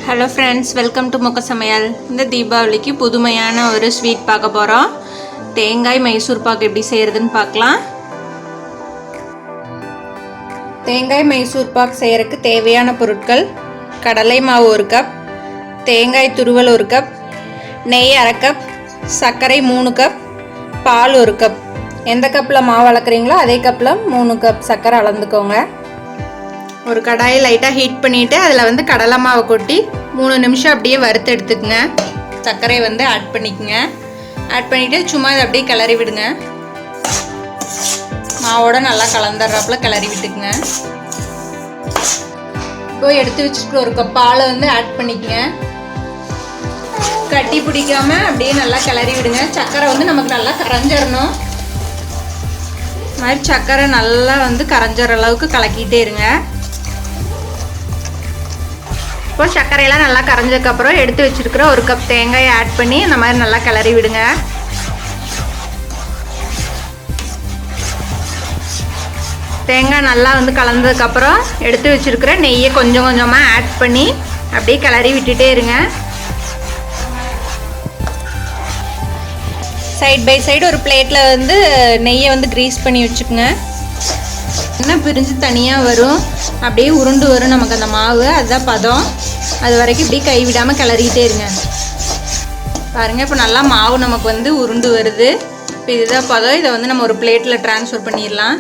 Hello friends, welcome to mokkasamayal. இந்த தீபாவளிக்கு புதுமையான ஒரு ஸ்வீட் பார்க்க போறோம். தேங்காய் மைசூர் பாக் எப்படி செய்யறதுன்னு பார்க்கலாம். தேங்காய் மைசூர் பாக் செய்யறதுக்கு தேவையான பொருட்கள்: கடலை மாவு 1 கப், தேங்காய் துருவல் 1 கப், நெய் 1/2 கப், சர்க்கரை 3 கப், பால் 1 கப். எந்த கப்ல மாவு அளக்குறீங்களோ அதே கப்ல 3 கப் சர்க்கரை அளந்துக்கோங்க. ஒரு கடாயை லைட்டாக ஹீட் பண்ணிவிட்டு அதில் கடலை மாவை கொட்டி 3 நிமிஷம் அப்படியே வறுத்து எடுத்துக்கங்க. சர்க்கரை ஆட் பண்ணிக்கங்க. ஆட் பண்ணிவிட்டு சும்மா இதை அப்படியே கிளறி விடுங்க. மாவோட நல்லா கலந்துடுறாப்புல கிளறி விட்டுக்குங்க. இப்போ எடுத்து வச்சுட்டு 1 கப் பாலை ஆட் பண்ணிக்கங்க. கட்டி பிடிக்காம அப்படியே நல்லா கிளறி விடுங்க. சர்க்கரை நமக்கு நல்லா கரைஞ்சிடணும். இது மாதிரி சர்க்கரை நல்லா கரைஞ்சிற அளவுக்கு கலக்கிட்டே இருங்க. இப்போ சர்க்கரையெல்லாம் நல்லா கரைஞ்சதுக்கப்புறம் எடுத்து வச்சுருக்கிற 1 கப் தேங்காயை ஆட் பண்ணி இந்த மாதிரி நல்லா கிளறி விடுங்க. தேங்காய் நல்லா கலந்ததுக்கப்புறம் எடுத்து வச்சுருக்கிற நெய்யை கொஞ்சம் கொஞ்சமாக ஆட் பண்ணி அப்படியே கிளறி விட்டுட்டே இருங்க. சைட் பை சைடு ஒரு பிளேட்டில் நெய்யை க்ரீஸ் பண்ணி வச்சுக்கோங்க. எண்ணெய் பிரிஞ்சு தனியாக வரும், அப்படியே உருண்டு வரும் நமக்கு அந்த மாவு. அதுதான் பதம். அது வரைக்கும் இப்படி கைவிடாமல் கிளறிக்கிட்டே இருங்க. பாருங்கள், இப்போ நல்லா மாவு நமக்கு உருண்டு வருது. இப்போ இதுதான் பதம். இதை நம்ம ஒரு பிளேட்டில் ட்ரான்ஸ்ஃபர் பண்ணிடலாம்.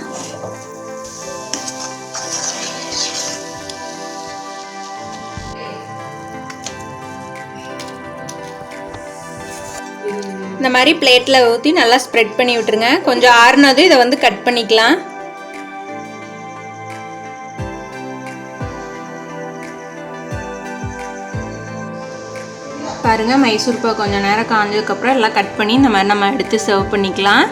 இந்த மாதிரி பிளேட்டில் ஊற்றி நல்லா ஸ்ப்ரெட் பண்ணி விட்டுருங்க. கொஞ்சம் ஆறுனது இதை கட் பண்ணிக்கலாம். பாருங்கள், மைசூர் பாக் கொஞ்சம் நேரம் காஞ்சதுக்கப்புறம் எல்லாம் கட் பண்ணி இந்த மாதிரி நம்ம எடுத்து சர்வ் பண்ணிக்கலாம்.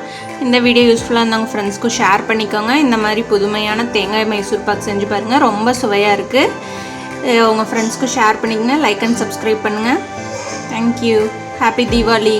இந்த வீடியோ யூஸ்ஃபுல்லாக இருந்தால் உங்கள் ஃப்ரெண்ட்ஸ்க்கும் ஷேர் பண்ணிக்கோங்க. இந்த மாதிரி புதுமையான தேங்காய் மைசூர் பாக் செஞ்சு பாருங்கள். ரொம்ப சுவையாக இருக்குது. உங்கள் ஃப்ரெண்ட்ஸ்க்கும் ஷேர் பண்ணிக்கங்க. லைக் அண்ட் சப்ஸ்கிரைப் பண்ணுங்கள். தேங்க்யூ. ஹாப்பி தீபாவளி.